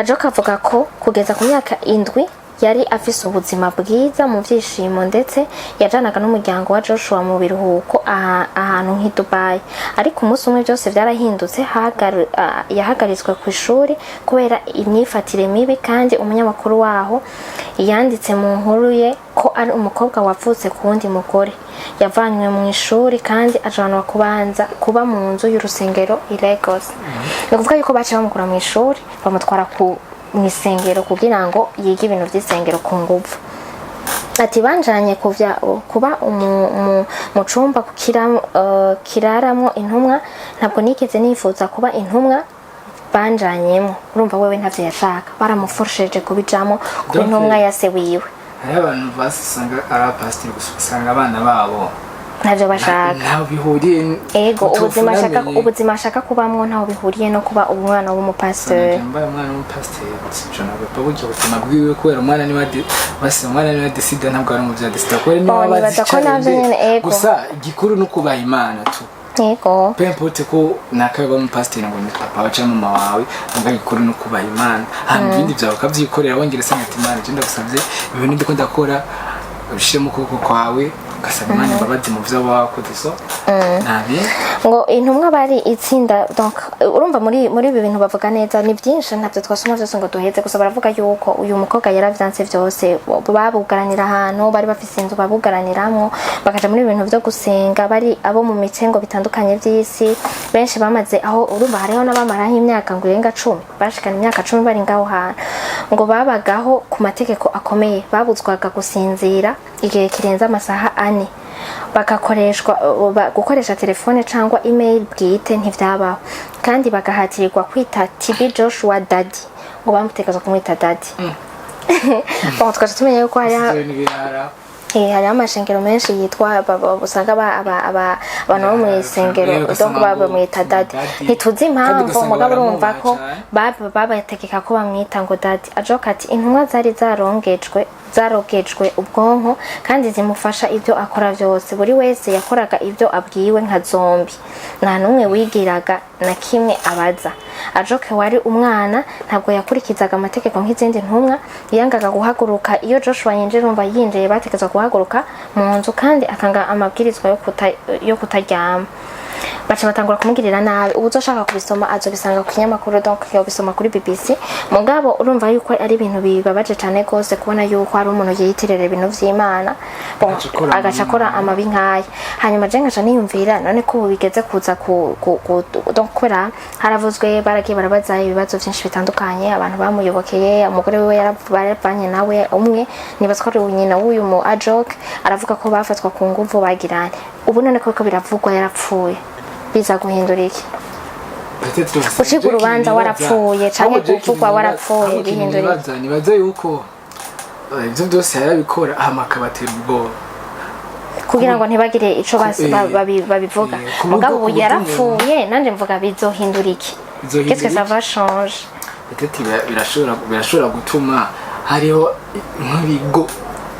Jok avuga ko kugeza ku myaka 7 yari afise ubuzima bwiza mu byishimo, ndetse yajanaga n'umuryango wa Joshua mu biruhuko ahantu nk'i Dubai. Ariko umunsi umwe byose byarahindutse, yahagaritswe ku ishuri kubera imyifatire mibi, kandi umunyamakuru waho yanditse mu nkuru ye ko ari umukobwa wavutse ku wundi mugore. Yavanywe mu ishuri kandi ajanwa kubanza kuba mu nzu y'urusengero i Lagos. Ni kuvuga yuko baciye bamukura mu ishuri bamutwara mu isengero kugira ngo yige ibintu by'isengero ku nguvu. Ati banjanye kuba mu cumba kiraramo intumwa, ntabwo nigeze nifuza kuba intumwa banjanyemo. Urumva wewe ntavyo yashaka, baramufurusheje kubijamo kuba intumwa ya se wiwe. Hari abantu basanga ari pasteur gusanga abana babo ntavyo bashaka, ntaho bihuriye. Ego ubuzima ashaka kubamwo ntaho bihuriye no kuba umwana w'umupasteur. Mbaye umwana w'umupasteur sicona bapfa buryo ubuzima bwiwe, kubera umwana ni decide, ntabwo ari umuvya decide ko ni wabazi. Gusa igikuru no kubaha Imana tu. Yego. Peu importe ko nakaba umupasteur ngo ni papa wacu mama wawe, ntabwo igikuru no kubaha Imana. Hanyuma ibindi byawe ukavyikorera wongera se ati Imana je ndagusavye ibintu ndiko ndakora ubishire mu kuboko kwawe, ugasaba Imana imbabazi mu vyo wakoze. So nabi ngo intumwa bari itsinda. Donc urumva muri ibi bintu bavuga neza ni byinshi, ntabyo twasoma byose ngo duheze. Gusa baravuga yuko uyu mukobwa yaravyanse byose, babugaranira ahantu bari bafise inzu babugaraniramwo, bakaja muri ibintu byo gusenga, bari abo mu micengo bitandukanye by'isi. Benshi bamaze aho, urumva hariho n'abamaraho imyaka ngo irenga 10, bashikana imyaka 10 bari ngaho hantu. Ngo babagaho ku mategeko akomeye, babuzwaga gusinzira igihe kirenze amasaha 4, gukoresha telefone cyangwa email bwite ntivyabaho, kandi bagahatirirwa kwita TB Joshua Daddy, ngo bamutekereza kumwita Daddy. Bon, twaje tumenye yuko hari amashengero menshi yitwa usanga abantu bo mu isengero donc bamwita Daddy. Ntituzi impamvu, mugabo urumva ko babategeka ko bamwita ngo Daddy. Ajoka ati intumwa zari zarogejwe ubwonko kandi zimufasha ibyo akora byose. Buri wese yakoraga ibyo abwiwe nka zombi, nta numwe wigiraga na kimwe abaza. Ajoke wari umwana ntabwo yakurikizaga amategeko nk'izindi ntumwa, yangaga guhaguruka iyo Joshua yinjira. Umva yinjiye bategeza guhaguruka mu nzu, kandi akanga amabwirizwa yo kutaryama. Baca batangura kumugirira nabi. Ubuzoshaka kubisoma azobisanga ku kinyamakuru, donc yobisoma kuri BBC. Mugabo urumva yuko ari ibintu bibabaje cyane gose kubona yuko ari umuntu yiyitirira ibintu vy'Imana, bon agacakora amabi nkaya. Hanyuma je ngaca niyumvira none ko bigeze kuza donc kubera haravuzwe baragiye barabaza ibibazo byinshi bitandukanye, abantu bamuyobokeye. Umugore we yarabanye nawe umwe nibazwa nyina w'uyu mu Ajok, aravuga ko bafatwa ku nguvu bagiranye. Ubu none ko biravugwa yarapfuye, biza guhindura iki? Ushika urubanza warapfuye canke kuvugwa warapfuye bihindura iki? Nibaza yuko ibyo byose yarabikora amakabatera ubwoba kugira ngo ntibagire ico babivuga. Mugabo yarapfuye, nanje mvuga bizohindura iki? Qu'est-ce que ça va changer? Peut-être birashobora gutuma hariho nk'ibigo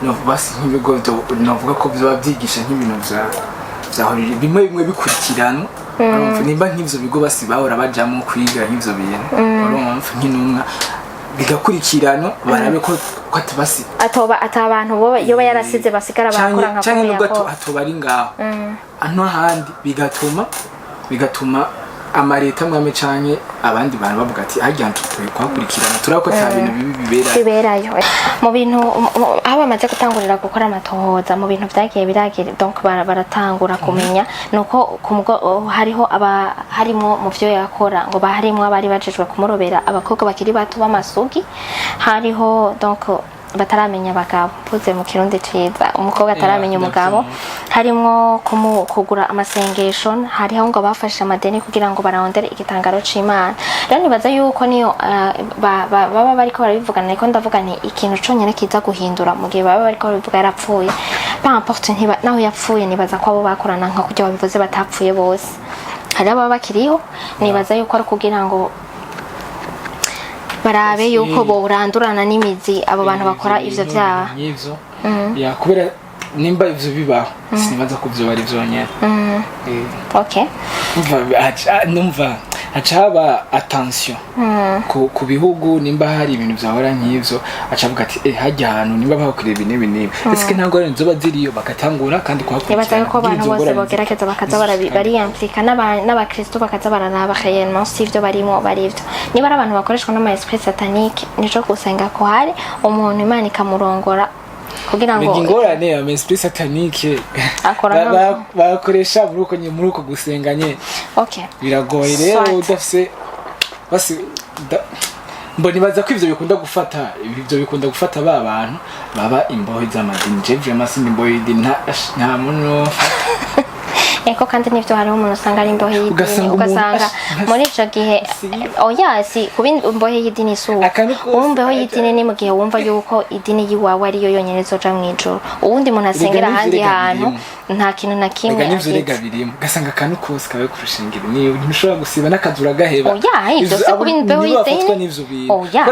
nk'ibigo novuga ko biba byigisha nk'ibintu byahorira bimwe bikurikirana. Nimba nk'ivyo bigo bahora bajamo kwiga nk'ivyo bintu, urumva nk'intumwa bigakurikirana barabe ko atubasi atabantu bo yoba yarasize basigara bakora nka cyane n'ubwo atubari ngaho ano handi, bigatuma amareta mwame canke abandi bantu bavuga ati hajya ntuye kwakurikirana turako ta bintu biberayo mu bintu aho bamaze gutangurira gukora amatohoza mu bintu byagiye biragire. Donc baratangura kumenya nuko hariho harimo mu byo yakora, ngo harimo abari bajejwe kumurobera abakobwa bakiri bato b'amasugi, hariho donc bataramenya abagabo, puze mu kirundi ciza umukobwa ataramenya umugabo, harimo kugura amasengesho, hariho ngo bafashe amadeni kugira ngo barondere igitangaro c'Imana. Rero nibaza yuko niyo baba bariko barabivugana, ariko ndavuga ni ikintu conyene kiza guhindura mu gihe baba bariko barabivuga yarapfuye. Pas importe naho yapfuye, nibaza ko abo bakorana nka kujya babivuze batapfuye bose. hari ababa bakiriho nibaza yuko ari kugira ngo barabe yuko borandurana n'imizi abo bantu bakora ivyo vyaha ya kubera nimba ivyo bibaho sinibaza ko vyo bari vyonyene okay numva hacaba attention ku bihugu nimba hari ibintu vyahora nk'ivyo acavuga ati hajya ahantu nimba bakureba ibintu eske ntabwo ari nzoba ziriyo bakatangura kandi kuhakurikira nibaza yuko abantu bose bogerageza bakaza bari amplika n'abakristo bakaza bararaba réellement si ivyo barimo barivyo niba ari abantu bakoreshwa n'ama esprit satanique nico gusenga ko hari umuntu Imana ikamurongora kugira ngo ingorane ya esprit satanique bakoresha muri uko gusenganye okay biragoye rero udafise basi mboni baza ko ivyo bikunda gufata ba bantu baba imbohe z'amadini je vraiment sindi imbohe y'idini nta muntu eko kandi nivyo hari umuntu usanga ari imbohe y'idini ugasanga muri ico gihe oya si kubindi imbohe y'idini suko umbeho y'idini ni mu gihe wumva yuko idini yiwawe ariyo yonyene zoja mwijoro uwundi muntu asengera ahandi hantu nta kintu na kimwe agize birimo gasanga kanu kose kawe kurushingira ni ntushobora gusiba n'akazura gaheba oya ivyo se kubindi imbohe y'idini oya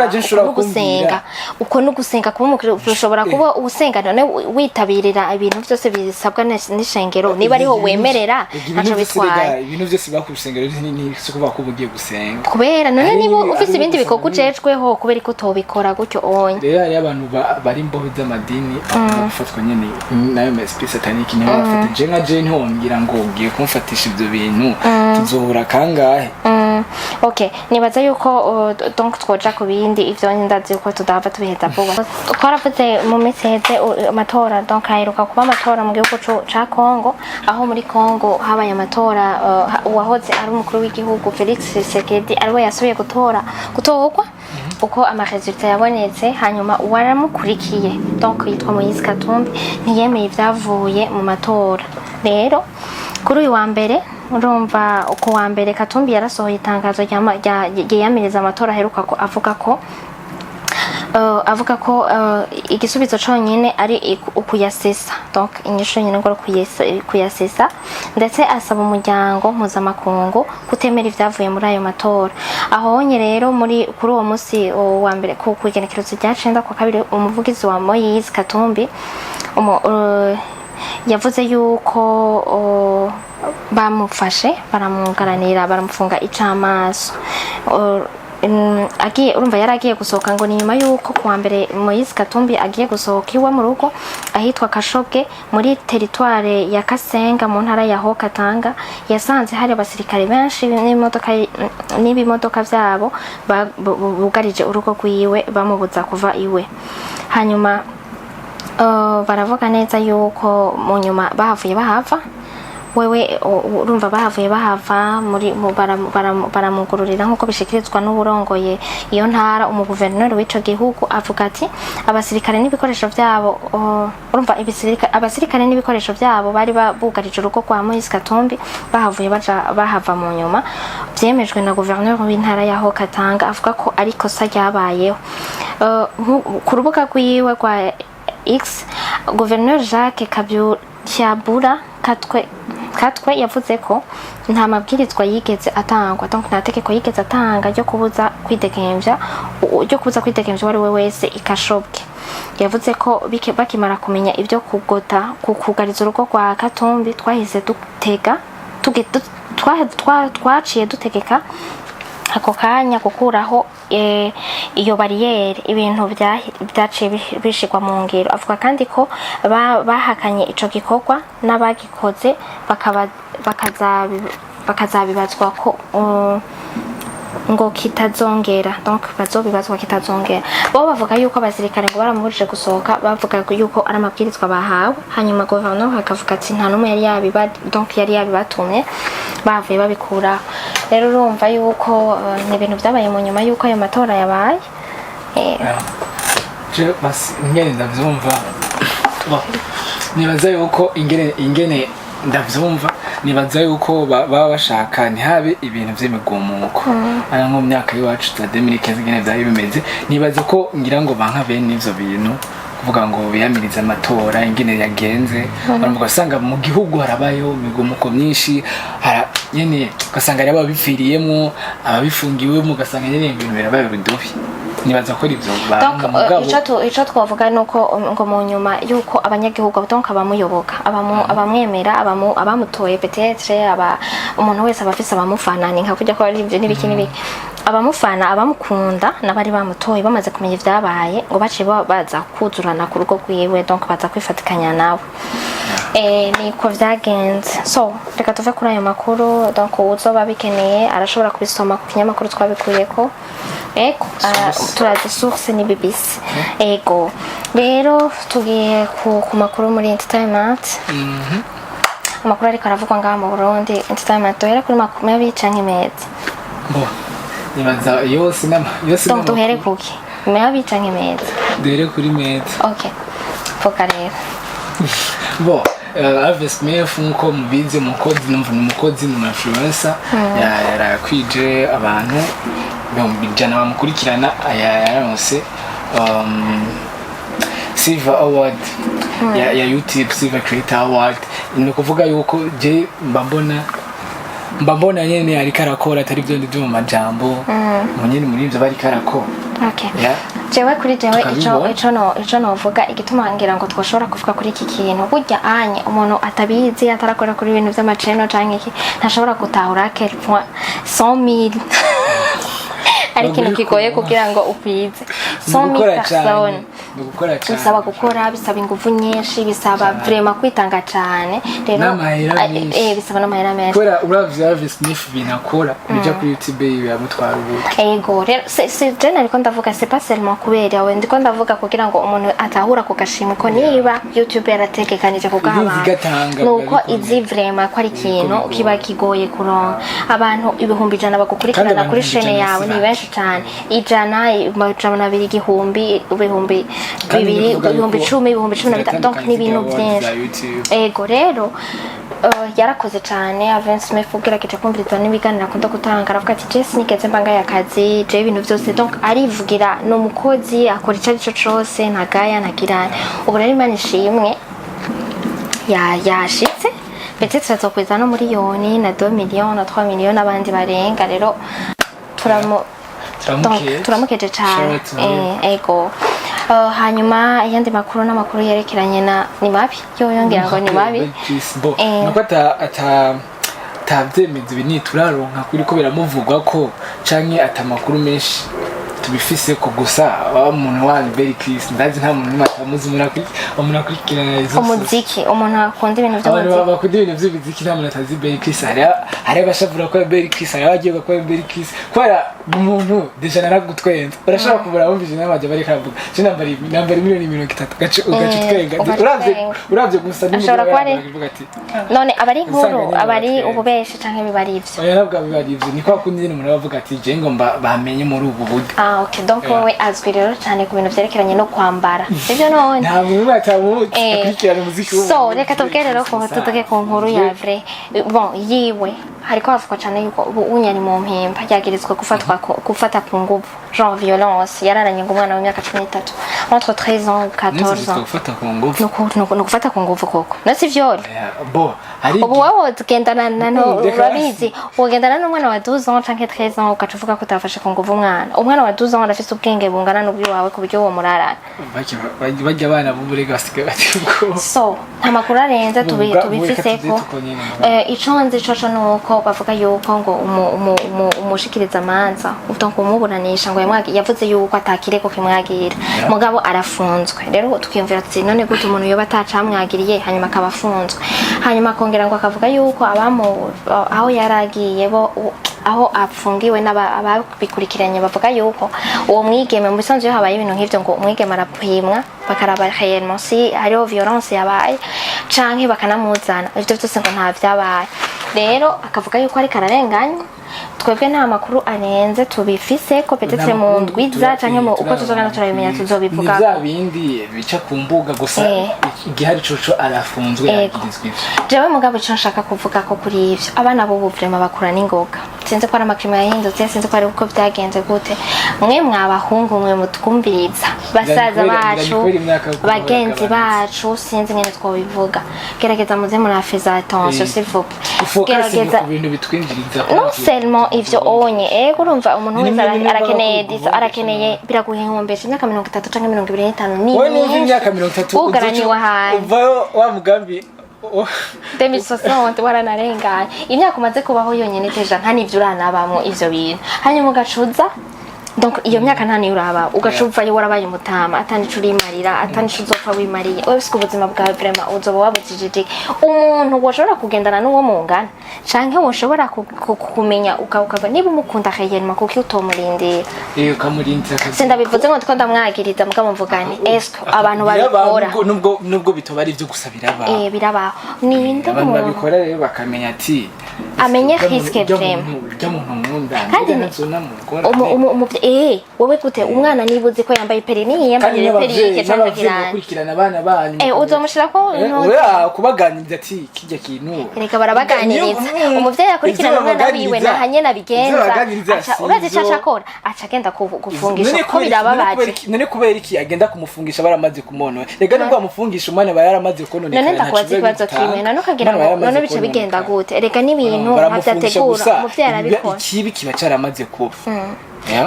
gusenga uko no gusenga kuba umukristo ushobora kuba usenga none witabirira ibintu byose bisabwa n'ishengero niba ariho wemerera aco bitwaye ibintu byose bakushengero ni kuba ko ugiye gusenga kubera none niba ufise ibindi bikorwa ujejweho kubera ko tobikora gutyo onye rero hari abantu bari imbohe z'amadini bafatwa nyene nayo esprit satanique niho bafata je nka je ntihongira ngo ugiye kumfatisha ibyo bintu tuzohura kangahe okay nibaza yuko donc twoja ku bindi ivyo ndazi yuko tudava tubiheza vuba twaravuze mu minsi heze amatora donc haheruka kuba amatora mu gihugu ca Congo aho muri Congo habaye amatora uwahoze ari umukuru w'igihugu Felix Tshisekedi ariwe yasubiye gutorwa uko amaresultat yabonetse hanyuma waramukurikiye donc yitwa Moise Katumbi ntiyemeye ivyavuye mu matora rero kuri uyu wa mbere urumva uko wa mbere Katumbi yarasohoye itangazo ryiyamiriza amatora aheruka ko avuga ko igisubizo cyonyine ari ukuyasesa donc inyisho nyine ngo kuyasesa ndetse asaba umuryango mpuzamakungu kutemera ivyavuye muri ayo matora ahonye rero kuri uwo munsi wa mbere ku igenekerezo rya 9 kwa kabiri umuvugizi wa Moise Katumbi yavuze yuko bamufashe baramugaranira baramufunga icamaso agiye urumva yaragiye gusohoka ngo ni nyuma yuko kuwa mbere Moise Katumbi agiye gusohoka iwe mu rugo ahitwa Kashobwe muri territoire ya Kasenga mu ntara ya Haut-Katanga yasanze hari abasirikare benshi n'ibimodoka vyabo bugarije urugo rwiwe bamubuza kuva iwe hanyuma baravuga neza yuko mu nyuma bahavuye bahava wewe urumva bahavuye bahava muri baramugururira nkuko bishikirizwa n'uburongoye iyo ntara umuguverineri w'ico gihugu avuga ati abasirikare n'ibikoresho vyabo urumva abasirikare n'ibikoresho vyabo bari bugarije urugo kwa Moise Katumbi bahavuye bahava mu nyuma vyemejwe na guverineri w'intara ya Haut-Katanga avuga ko ari kosa ryabayeho ku rubuga rwiwe rwa X guverineri Jacques Kabyabura Katwe yavuze ko nta mabwirizwa yigeze atangwa donc nta tegeko yigeze atanga ryo kubuza kwidegemvya wari we wese ikashobwe yavuze ko bakimara kumenya ibyo kugariza urugo kwa Katumbi twahise twaciye dutegeka ako kanya gukuraho iyo bariyeri ibintu byaciye bishigwa mu ngiro avuga kandi ko bahakanye ico gikorwa n'abagikoze bakazabibazwa ko ngo kitazongera donc bazobibazwa kitazongera bo bavuga yuko abasirikare ngo baramubujije gusohoka bavuga yuko ari amabwirizwa bahawe hanyuma guverinoma akavuga ati nta numwe yari yabibatumye bavuye babikura rero urumva yuko ni ibintu byabaye mu nyuma yuko ayo matora yabaye je basi ngene ndavyumva nibaza yuko ingene ndavyumva nibaza yuko baba bashaka ntihabe ibintu vy'imigumuko ara nko myaka y'iwacu za 2015 ngene byari bimeze nibaza ko ngira ngo banka bene ivyo bintu kuvuga ngo biyamiriza amatora ingene yagenze baramuga usanga mu gihugu harabayo imigomuko myinshi nyene ugasanga ari ababipfiriyemo ababifungiwemo ugasanga nyene ibintu birabaye bidobi nibaza ko ivyo ico twavuga nuko ngo mu nyuma yuko abanyagihugu donc abamuyoboka abamwemera abamutoye peut-être umuntu wese abafise abamufanana nka kujya ko ari ivyo n'ibiki abamufana abamukunda nabari bamutoye bamaze kumenya ivyabaye ngo baciye baza kuzurana ku rugo rwiwe donc baza kwifatikanya nawe niko vyagenze so reka tuve kuri ayo makuru donc uzoba bikeneye arashobora kubisoma ku kinyamakuru twabikuyeko eko turazi source ni BBC ego rero tugiye ku makuru muri entertainment amakuru ariko aravugwa ngaha mu Burundi entertainment tuhera kuri makuru y'abicanke meza nibaza yose donc tuhere kuki y'abicanke meza duhere kuri meza okay foka rero Harvest Smith nkuko mubize umukozi n'umuinfluencer yarakwije abantu bijana bamukurikirana yaronse Silver Award ya YouTube Silver Creator Award ni kuvuga yuko je mbambona nyene ari karakora atari byo ndi mu majambo munyene muri ivyo bari karakora okay jewe kuri jewe ico novuga igituma ngira ngo twoshobora kuvuga kuri iki kintu burya anye umuntu atabizi atarakora kuri ibintu vy'amaceno canke iki ntashobora gutahura quel point 100,000 ari ikintu kigoye kugira ngo ukwize 100,000 personnes bisaba gukora bisaba inguvu nyinshi bisaba vraiment kwitanga cyane rero bisaba n'amahera menshi kora uravye Harvest Smith binakora bija kuri YouTube yamutwara ubuke ego rero c'est general ko ndavuga c'est pas seulement kubera we ndiko ndavuga kugira ngo umuntu atahura ku gashimwe ko niba YouTube yarategekanije kugaba nuko izi vraiment ko ari ikintu kiba kigoye kuronka abantu ibihumbi 100 bagukurikirana kuri chaîne yawe ni benshi cyane 100 igihumbi ibihumbi 10,000 donc ni ibintu byinshi ego rero yarakoze cyane Harvest Smith ugerageje kumviriza n'ibiganiro akunda gutanga aravuga ati Jess nigeze mbanga yakazi je ibintu byose donc arivugira no mukozi akora icyo cyo cyose ntagaya ntagirana ubu rero Imana ishimwe yashitse peut-être azokweza no miliyoni na 2 millions na 3 millions n'abandi barenga rero turamukeje cyane ego hanyuma yandi makuru n'amakuru yerekeranye na ni mabi yo yongera ngo ni mabi nuko atavyemeza ibintu turaronka kuri ko biramuvugwa ko canke atamakuru menshi tubifise ko gusa umuntu wa Berry Chris ndazi nta muntu matamuzi murakurikirana izo umuziki umuntu akunda ibintu by'umuziki abantu bakunda ibintu by'umuziki nta muntu atazi Berry Chris hari abashavura ko Berry Chris hari abagiye ko Berry Chris kwara umuntu deja naragutwenza urashaka kubura wumvije n'abaje bari karavuga je nambari miliyoni 30 gace twenga uravye gusa n'umugabo ati none abari nkuru abari ububeshi canke bibari ivyo oya nabwo bibari ivyo niko akundi nyine umuntu bavuga ati je ngo bamenye muri ubu buryo okay donc we azwi rero cyane ku bintu vyerekeranye no kwambara sivyo none nta muntu batamuzi akurikirana muziki so reka tubwire rero ko tutuke ku nkuru ya vrai bon yiwe hariko havugwa cyane yuko unyari mu mpimba yagirizwe gufata ku nguvu genre violence yararanye ngumwana w'imyaka 13 entre 13 ans 14 ans gufata ku nguvu no gufata ku nguvu koko no si viol hari ubu wowe tugendana no urabizi ugendana n'umwana wa 12 ans canke 13 ans ukacuvuga ko utafashe ku nguvu umwana wa 12 ans arafise ubwenge bungana n'ubwi wawe ku buryo wo murarana bajya abana b'uburega basigaye batiko so nta makuru arenze tubifise ko iconze coco nuko bavuga yuko ngo umushikiriza amanza utongo umuburanisha ngo yavuze yuko atakireko kimwagira mugabo arafunzwe rero tukiyumvira ati none gute umuntu yoba atacamwagiriye hanyuma akabafunzwe hanyuma akongera ngo akavuga yuko aho yaragiye bo aho apfungiwe n'ababikurikiranye bavuga yuko uwo mwigeme mu bisanzwe habaye ibintu nk'ivyo ngo umwigeme arapimwa bakaraba réellement si hariho violence yabaye canke bakanamuzana ivyo byose ngo nta vyabaye rero akavuga yuko ari kararenganywa twebwe nta makuru arenze tubifise ko petetse mu ndwiza canke mu uko tuzogana turabimenya tuzobivuga ni za bindi bica ku mbuga gusa igihari coco arafunzwe yagirizwe jewe mugabo ico nshaka kuvuga ko kuri ivyo abana bo vraiment bakura n'ingoga sinzi ko ari amakirimo yahindutse sinzi ko ari uko byagenze gute mwe mwabahungu mwe mutwumviriza basaza bacu bagenzi bacu sinzi ngene twobivuga gerageza muze murafiza attention s'il vous plaît gerageza ibintu bitwinjiriza non seulement ivyo onye urumva umuntu wese arakeneye disa arakeneye biraguhengombesha imyaka 30 canke 25 ni wowe n'uzi imyaka 30 ugaraniwe hanze uvayo wa mugambi 2060 waranarenganye imyaka umaze kubaho yonyene teja nta nivyo uranabamwo ivyo bintu hanyuma ugacuza donc iyo myaka nta niyo uraba ugacuva yo warabaye umutama atanicu urimarira atanicu uzopfa wimariye wewe siko ubuzima bwawe vraiment uzoba wabujijije umuntu washobora kugendana n'uwo mungana canke woshobora kumenya ukava niba umukunda kayelma kuko utomurindira ukamurindira sinda bivuze ngo twanda mwagiriza mugabo mvugani esko abantu babikora nubwo bitoba ari byo gusabira abantu birabaho ninde abantu babikora rero bakamenya ati amenye risque vraiment kandi nazona mugora wowe gute umwana nibuze ko yambaye perini yambaye perike cyangwa kirana abana banyu uzomushira ko kubaganiriza ati kijya kintu reka barabaganiriza umuvyeyi akurikirana umwana wiwe nahanye nabigenza urazi caca akora aca agenda gufungisha ko birababaje none kubera iki agenda kumufungisha baramaze kumono rega nubwo amufungisha umwana bayaramaze kononekana none ndakubaza ikibazo kimwe none ukagira ngo none bice bigenda gute reka n'ibintu bavyategura umuvyeyi arabikora ikibi kiba caramaze kuba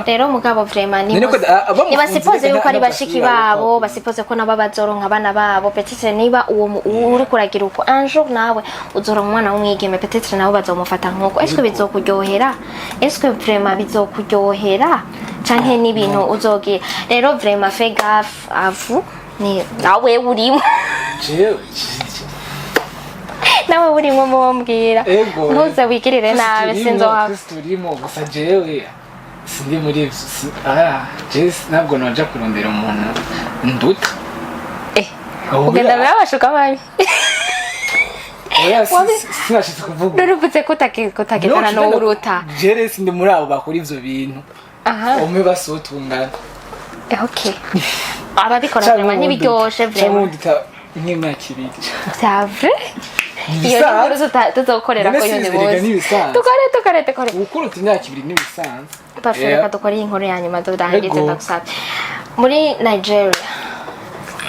rero mugabo vraiment ni basipoze yuko ari bashiki babo basipoze ko nabo bazoronka abana babo peut-être niba uwo uri kuragira uko un jour nawe uzoronka umwana w'umwigeme peut-être nabo bazomufata nk'uko est-ce que bizokuryohera est-ce que vraiment bizokuryohera canke n'ibintu uzogira rero vraiment fais gaffe à vous ni nawe urimo nawe urimo mumbwira ntuze wigirire nabi sinzoha turimo gusa jewe sindi muri ntabwo noja kurondera umuntu nduta ugenda birabashuka mabi sinashitse kuvuga nuruvutse kutagendana n'uruta jere sindi muri abo bakora ivyo bintu umwe basotungana okay ababikora vraiment ntibiryoshe vraiment nk'imyaka ibiri savre iyo nkuru tuzokorera ko yone bose tukore ukuru imyaka ibiri n'ibisanzwe Pasteur dukora inkuru ya nyuma ndahageze ndagusaba muri Nigeria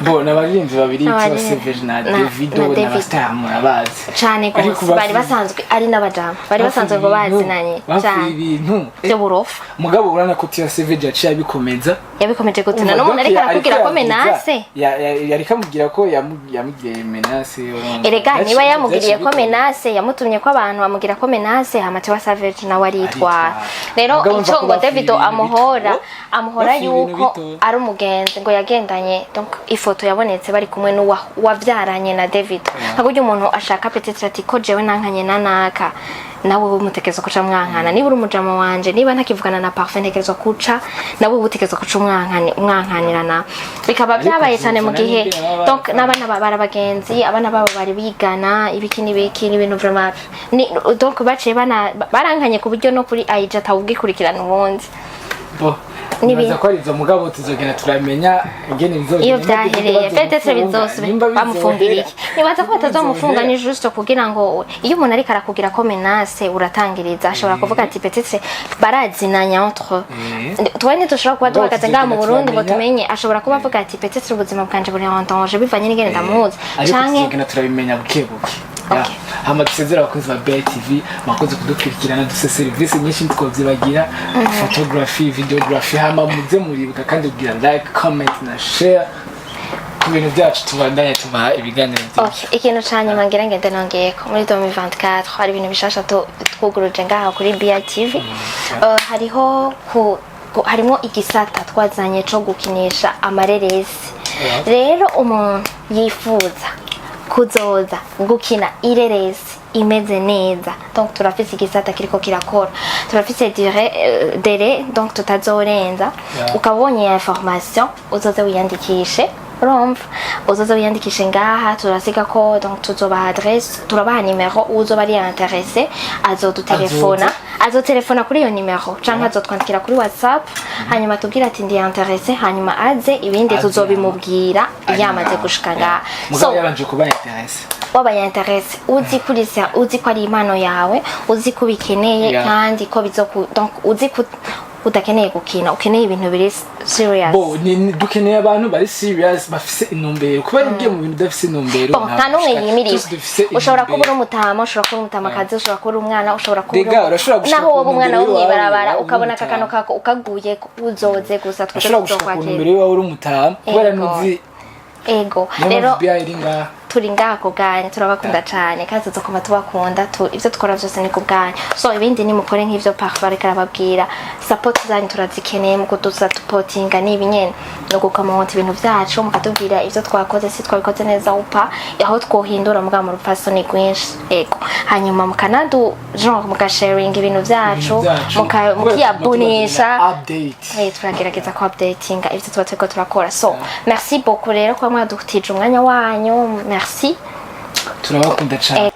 n'abarinzi babiri cyangwa Savage na Davido n'abastar murabazi cyane gose bari basanzwe ari n'abajama bari basanzwe ngo bazinanye cyane ibintu byo burofa mugabo urana ko tia Savage yaciye yabikomeje gutuna no umuntu ariko arakubwira ko menace yari kamubwira ko yamugiriye menace erega niba yamugiriye ko menace yamutumye ko abantu bamugira ko menace hamace wa Savage na waritwa rero ico ngo Davido amuhora yuko ari umugenzi ngo yagendanye donc ifoto yabonetse bari kumwe n'uwavyaranye na David nkaburyo umuntu ashaka peut-être ati ko jewe nankanye nanaka nawe umutekezo kuca mwankana niba uri umujama wanje niba ntakivugana na parfum ntekezo kuca nawe ubutekezo kuca mwankanirana bikaba byabaye cyane mu gihe donc n'abana barabagenzi abana babo bari bigana ibiki n'ibintu vraiment donc baciye barankanye ku buryo no kuri Aija tawugikurikirana ubundi nibaza ko arizo mugabo tuzogena turamenya ingene bizogenda iyo byahereye peut-être bizosube bamufungiriye nibaza ko batazomufunga ni juste kugira ngo iyo umuntu ariko arakugira ko menace uratangiriza ashobora kuvuga ati peut-être barazinanya entre twene dushobora kuba duhagaze ngaha mu Burundi ngo tumenye ashobora kuba avuga ati peut-être ubuzima bwanje buri en danger bivanye n'ingene ndamuzi canke tuzogena turabimenya bukebuke hama dusezera abakozi ba BTV bakoze kudukurikirana duse service nyinshi twovyibagira photography videography hama muze muribuka kandi ubwira like comment na share ibintu byacu tubandanye tubaha ibiganiro byinshi ikintu cyanyuma ngira ngende nongeyeko muri 2024 hari ibintu bishasha twuguruje ngaha kuri BTV harimo igisata twazanye cyo gukinisha amareresi rero umuntu yifuza kuzoza gukina ireresi imeze neza donc turafise igisata kiriko kirakora turafise dere donc tutazorenza ukabonye information uzoze wiyandikishe urumva uzoze wiyandikishe ngaha turasiga ko donc tuzoba adresse turabaha numero uzoba ari intéressé azotelefona kuri iyo numero canke azotwandikira kuri WhatsApp hanyuma tubwira ati ndi intéressé hanyuma aze ibindi tuzobimubwira yamaze gushika ngaha so yabanje kuba intéressé wabaye interesse uzi kurisa uzi ko ari impano yawe uzi ko bikeneye kandi ko donc uzi ko udakeneye gukina ukeneye ibintu biri serious ni dukeneye abantu bari serious bafise intumbero kuba ugiye mu bintu dafise intumbero nta numwe yimiriwe ushobora kuba uri umutama ushobora kuba umutamakazi ushobora kuba umwana ushobora kuba naho wowe umwana wo mwibarabara ukabona kakano kako ukaguye uzoze gusa twakwakira imbere wawe uri umutama kubera nuzi ego rero turi ngako bwanyu turabakunda cyane kandi tuzokoma tubakunda ivyo tukora byose ni kubwanyu so ibindi ni mukore nk'ivyo Pasteur ariko arababwira support zanyu turazikeneye mu kuduza supportinga nibi nyene no gukomanta ibintu byacu mukatubwira ivyo twakoze si twabikoze neza upa aho twohindura muga mu rupasoni gwinshi ego hanyuma mukanadu genre mukasharing ibintu byacu mukiabonesha update turagerageza ko updatinga ivyo tuba turiko turakora so merci beaucoup rero kwa mwadutije umwanya wanyu merci turabakunda cyane